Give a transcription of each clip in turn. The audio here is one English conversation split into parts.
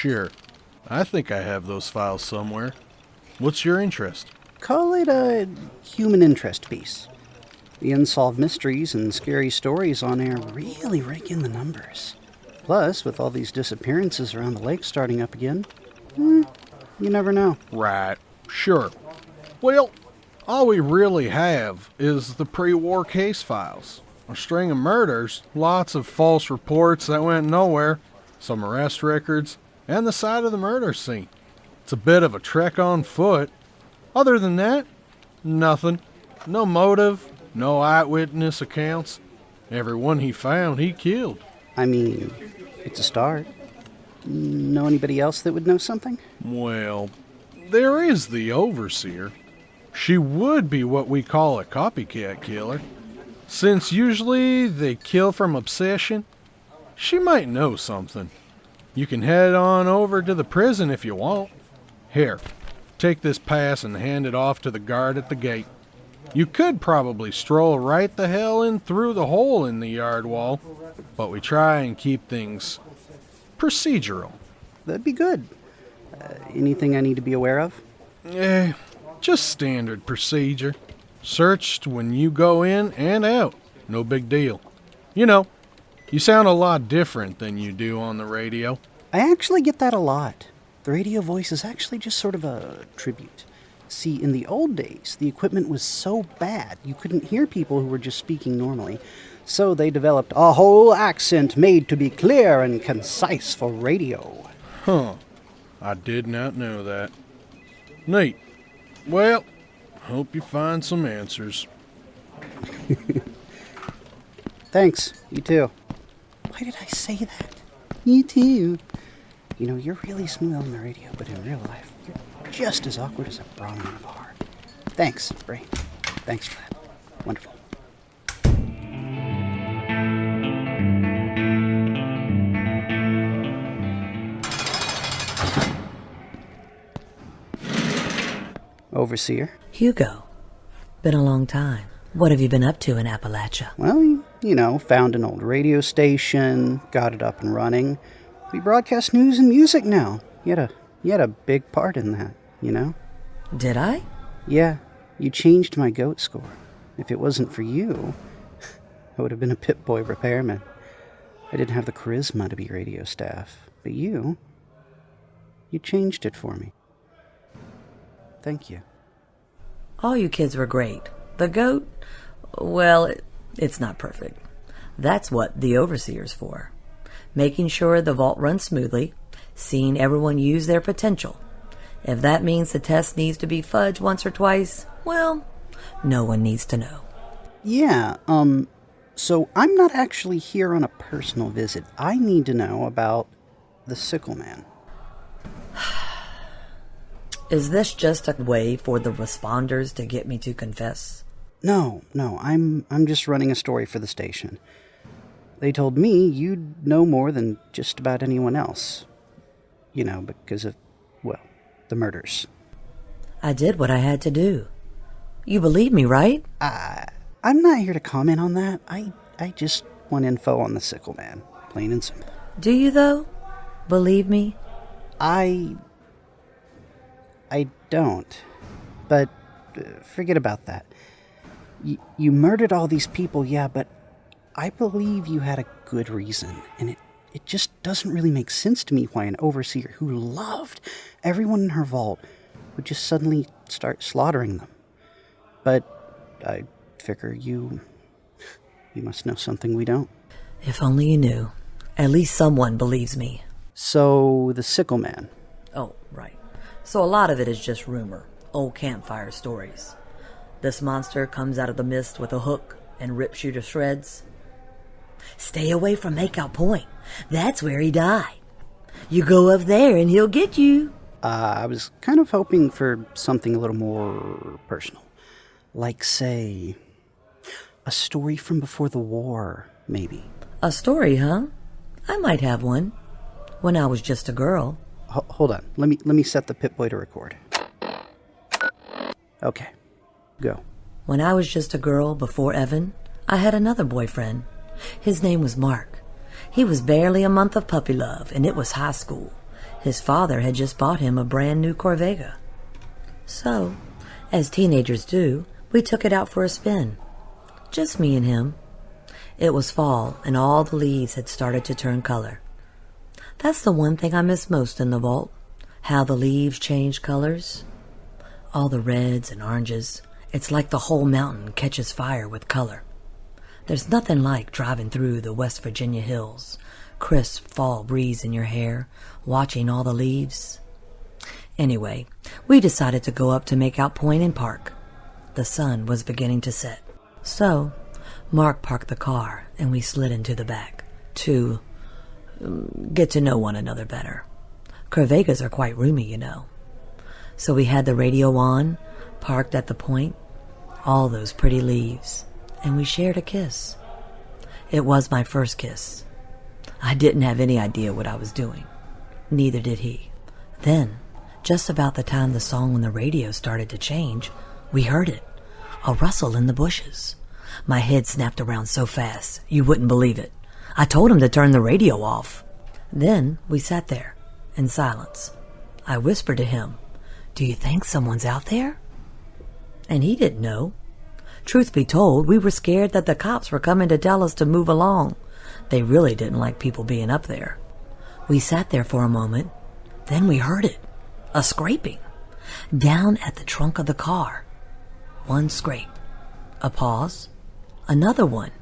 Sure. I think I have those files somewhere. What's your interest? Call it a human interest piece. The unsolved mysteries and scary stories on air really rake in the numbers. Plus, with all these disappearances around the lake starting up again, you never know. Right. Sure. Well, all we really have is the pre-war case files. A string of murders, lots of false reports that went nowhere, some arrest records, and the site of the murder scene. It's a bit of a trek on foot. Other than that, nothing. No motive, no eyewitness accounts. Everyone he found, he killed. I mean, it's a start. Know anybody else that would know something? Well, there is the overseer. She would be what we call a copycat killer. Since usually they kill from obsession, she might know something. You can head on over to the prison if you want. Here, take this pass and hand it off to the guard at the gate. You could probably stroll right the hell in through the hole in the yard wall, but we try and keep things procedural. That'd be good. Anything I need to be aware of? Just standard procedure. Searched when you go in and out. No big deal. You know, you sound a lot different than you do on the radio. I actually get that a lot. The radio voice is actually just sort of a tribute. See, in the old days, the equipment was so bad you couldn't hear people who were just speaking normally. So they developed a whole accent made to be clear and concise for radio. Huh. I did not know that. Neat. Well, hope you find some answers. Thanks. You too. Why did I say that? You too. You know, you're really smooth on the radio, but in real life, you're just as awkward as a Brahmin in a bar. Thanks, Brain. Thanks for that. Wonderful. Overseer? Hugo. Been a long time. What have you been up to in Appalachia? Well, you know, found an old radio station, got it up and running. We broadcast news and music now. You had a big part in that, you know? Did I? Yeah, you changed my goat score. If it wasn't for you, I would have been a Pip-Boy repairman. I didn't have the charisma to be radio staff, but you changed it for me. Thank you. All you kids were great. The goat, well, it's not perfect. That's what the overseer's for. Making sure the vault runs smoothly, seeing everyone use their potential. If that means the test needs to be fudged once or twice, well, no one needs to know. Yeah, so I'm not actually here on a personal visit. I need to know about the Sickleman. Is this just a way for the responders to get me to confess? No, I'm just running a story for the station. They told me you'd know more than just about anyone else. You know, because of, well, the murders. I did what I had to do. You believe me, right? I'm not here to comment on that. I just want info on the Sickleman, plain and simple. Do you, though? Believe me? I don't. But forget about that. You murdered all these people, yeah, but I believe you had a good reason, and it just doesn't really make sense to me why an overseer who loved everyone in her vault would just suddenly start slaughtering them. But I figure you must know something we don't. If only you knew. At least someone believes me. So, the Sickleman. Oh, right. So a lot of it is just rumor, old campfire stories. This monster comes out of the mist with a hook and rips you to shreds. Stay away from Makeout Point. That's where he died. You go up there and he'll get you. I was kind of hoping for something a little more personal. Like, say, a story from before the war, maybe. A story, huh? I might have one. When I was just a girl. Hold on. Let me set the Pip-Boy to record. Okay. Go. When I was just a girl before Evan, I had another boyfriend. His name was Mark. He was barely a month of puppy love, and it was high school. His father had just bought him a brand new Corvega. So, as teenagers do, we took it out for a spin. Just me and him. It was fall, and all the leaves had started to turn color. That's the one thing I miss most in the vault, how the leaves change colors. All the reds and oranges. It's like the whole mountain catches fire with color. There's nothing like driving through the West Virginia hills, crisp fall breeze in your hair, watching all the leaves. Anyway, we decided to go up to Makeout Point and park. The sun was beginning to set. So, Mark parked the car and we slid into the back to get to know one another better. Corvegas are quite roomy, you know. So we had the radio on, parked at the point, all those pretty leaves, and we shared a kiss. It was my first kiss. I didn't have any idea what I was doing. Neither did he. Then, just about the time the song on the radio started to change, we heard it. A rustle in the bushes. My head snapped around so fast, you wouldn't believe it. I told him to turn the radio off. Then we sat there, in silence. I whispered to him, "Do you think someone's out there?" And he didn't know. Truth be told, we were scared that the cops were coming to tell us to move along. They really didn't like people being up there. We sat there for a moment. Then we heard it. A scraping. Down at the trunk of the car. One scrape. A pause. Another one.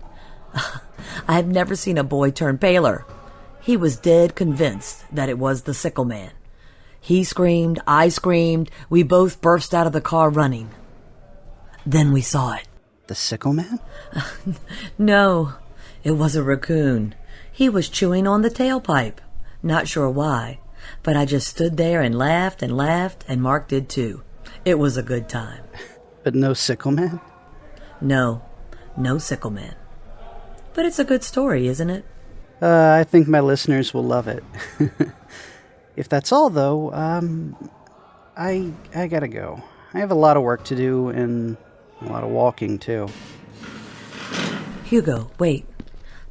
I have never seen a boy turn paler. He was dead convinced that it was the Sickleman. He screamed, I screamed, we both burst out of the car running. Then we saw it. The Sickleman? No, it was a raccoon. He was chewing on the tailpipe. Not sure why, but I just stood there and laughed, and Mark did too. It was a good time. But no Sickleman? No Sickleman. But it's a good story, isn't it? I think my listeners will love it. If that's all, though, I gotta go. I have a lot of work to do and a lot of walking, too. Hugo, wait.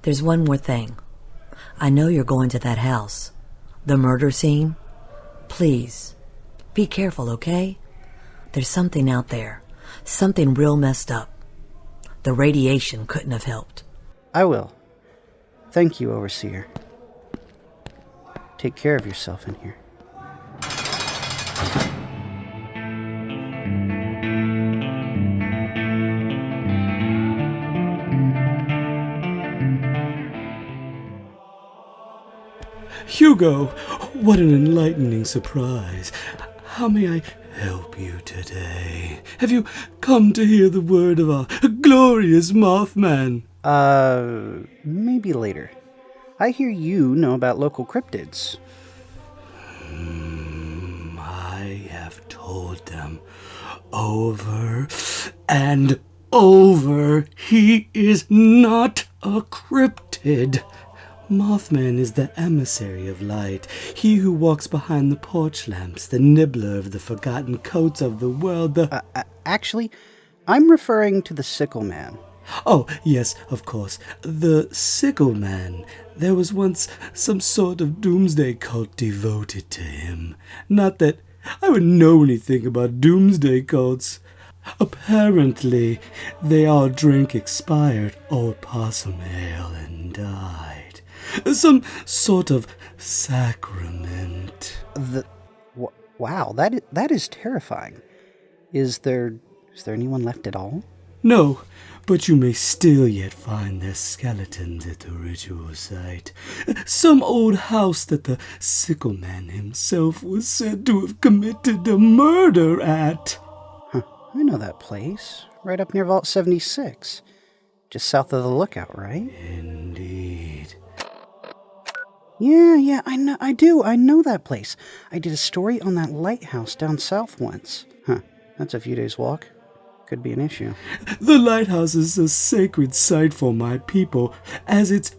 There's one more thing. I know you're going to that house. The murder scene. Please, be careful, okay? There's something out there. Something real messed up. The radiation couldn't have helped. I will. Thank you, Overseer. Take care of yourself in here. Hugo, what an enlightening surprise. How may I help you today? Have you come to hear the word of our glorious Mothman? Maybe later. I hear you know about local cryptids. I have told them over and over, he is not a cryptid. Mothman is the emissary of light, he who walks behind the porch lamps, the nibbler of the forgotten coats of the world, Actually, I'm referring to the Sickleman. Oh, yes, of course, the Sickleman. There was once some sort of doomsday cult devoted to him. Not that I would know anything about doomsday cults. Apparently, they all drank expired old possum ale and died. Some sort of sacrament. Wow, that is terrifying. Is there anyone left at all? No, but you may still yet find their skeletons at the ritual site. Some old house that the Sickleman himself was said to have committed a murder at. Huh, I know that place. Right up near Vault 76. Just south of the lookout, right? Indeed. Yeah, I do. I know that place. I did a story on that lighthouse down south once. Huh, that's a few days' walk. Could be an issue. The lighthouse is a sacred site for my people, as its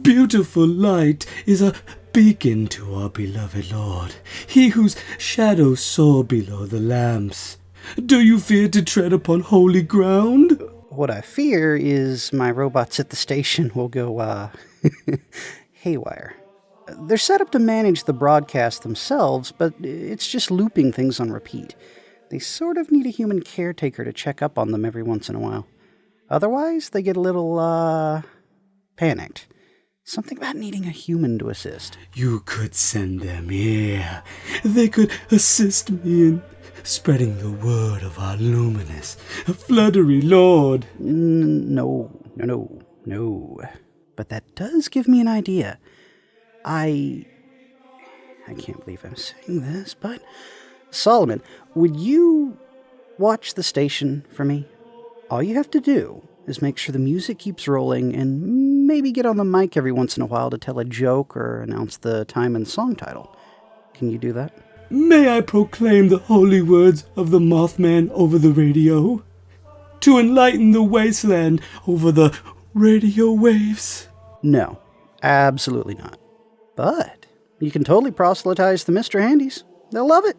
beautiful light is a beacon to our beloved Lord, he whose shadows soar below the lamps. Do you fear to tread upon holy ground? What I fear is my robots at the station will go, haywire. They're set up to manage the broadcast themselves, but it's just looping things on repeat. They sort of need a human caretaker to check up on them every once in a while. Otherwise, they get a little, panicked. Something about needing a human to assist. You could send them here. They could assist me in spreading the word of our luminous, fluttery lord. No. But that does give me an idea. I can't believe I'm saying this, but Solomon, would you watch the station for me? All you have to do is make sure the music keeps rolling and maybe get on the mic every once in a while to tell a joke or announce the time and song title. Can you do that? May I proclaim the holy words of the Mothman over the radio? To enlighten the wasteland over the radio waves? No, absolutely not. But you can totally proselytize the Mr. Handies. They'll love it.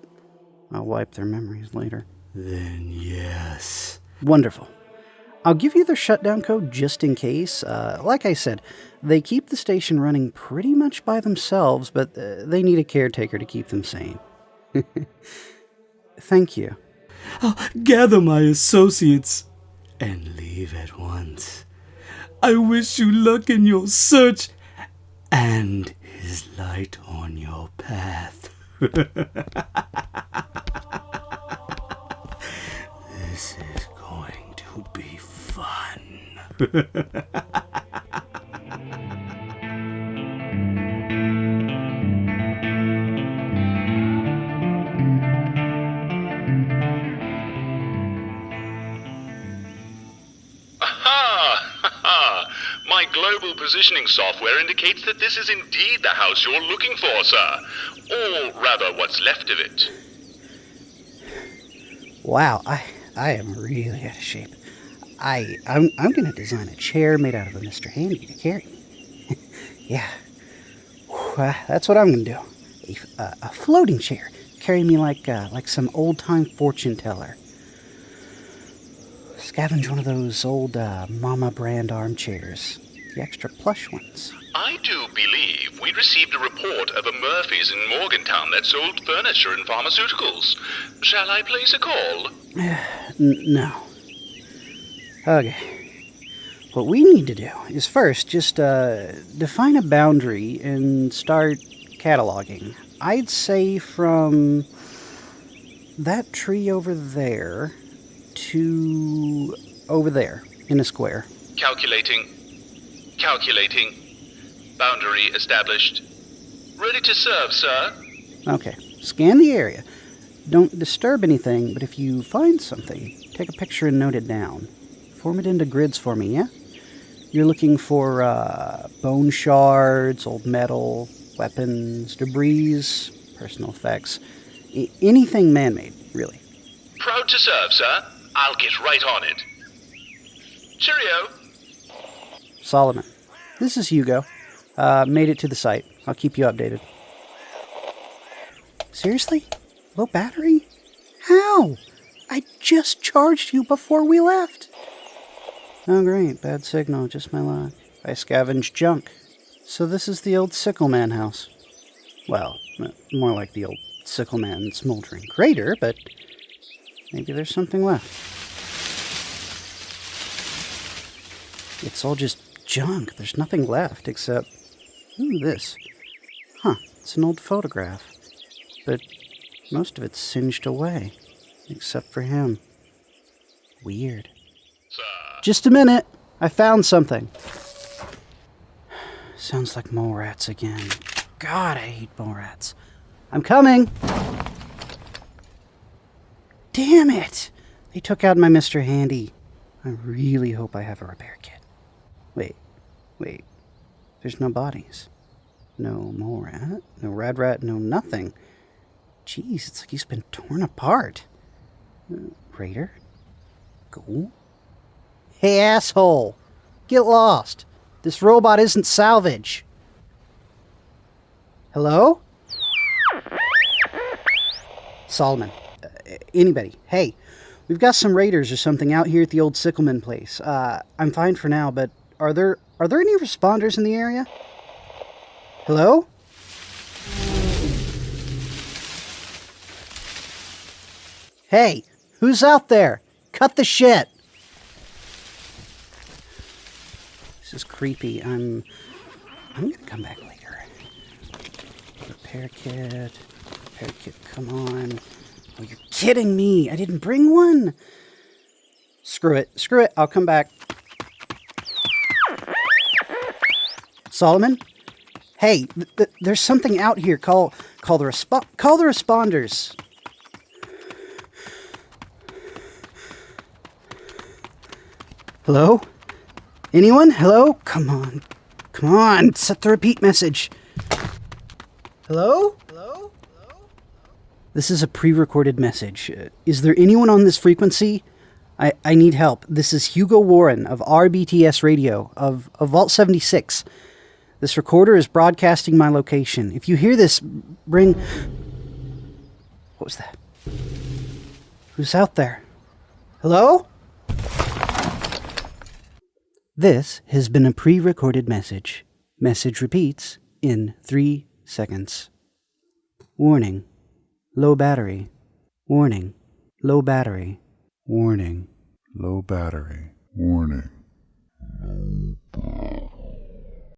I'll wipe their memories later. Then yes. Wonderful. I'll give you their shutdown code just in case. Like I said, they keep the station running pretty much by themselves, but they need a caretaker to keep them sane. Thank you. I'll gather my associates and leave at once. I wish you luck in your search and his light on your path. This is going to be fun. My global positioning software indicates that this is indeed the house you're looking for, sir. Or rather, what's left of it. Wow, I am really out of shape. I'm going to design a chair made out of a Mr. Handy to carry me. Yeah. That's what I'm going to do. A floating chair. Carry me like some old-time fortune teller. Scavenge one of those old Mama brand armchairs. The extra plush ones. I do believe we received a report of a Murphy's in Morgantown that sold furniture and pharmaceuticals. Shall I place a call? No. Okay. What we need to do is first just define a boundary and start cataloging. I'd say from that tree over there to over there in a square. Calculating. Boundary established. Ready to serve, sir. Okay. Scan the area. Don't disturb anything, but if you find something, take a picture and note it down. Form it into grids for me, yeah? You're looking for bone shards, old metal, weapons, debris, personal effects. Anything man-made, really. Proud to serve, sir. I'll get right on it. Cheerio. Solomon. This is Hugo. Made it to the site. I'll keep you updated. Seriously? Low battery? How? I just charged you before we left. Oh, great. Bad signal. Just my luck. I scavenged junk. So this is the old Sickleman house. Well, more like the old Sickleman smoldering crater, but maybe there's something left. It's all just junk. There's nothing left except... this. Huh. It's an old photograph. But most of it's singed away. Except for him. Weird. Just a minute. I found something. Sounds like mole rats again. God, I hate mole rats. I'm coming. Damn it. They took out my Mr. Handy. I really hope I have a repair kit. Wait. There's no bodies. No mole rat. No rad rat. No nothing. Jeez, it's like he's been torn apart. Raider? Ghoul? Hey, asshole! Get lost! This robot isn't salvage! Hello? Solomon. Anybody. Hey, we've got some raiders or something out here at the old Sickleman place. I'm fine for now, but are there any responders in the area? Hello? Hey, who's out there? Cut the shit! This is creepy. I'm gonna come back later. Repair kit, come on. Oh, you're kidding me. I didn't bring one. Screw it. I'll come back. Solomon? Hey, there's something out here. Call the responders. Hello? Anyone? Hello? Come on. Set the repeat message. Hello? This is a pre-recorded message. Is there anyone on this frequency? I need help. This is Hugo Warren of RBTS Radio of Vault 76. This recorder is broadcasting my location. If you hear this, bring... What was that? Who's out there? Hello? This has been a pre-recorded message. Message repeats in 3 seconds. Warning. Low battery. Warning. Low battery. Warning. Low battery. Warning. Low battery.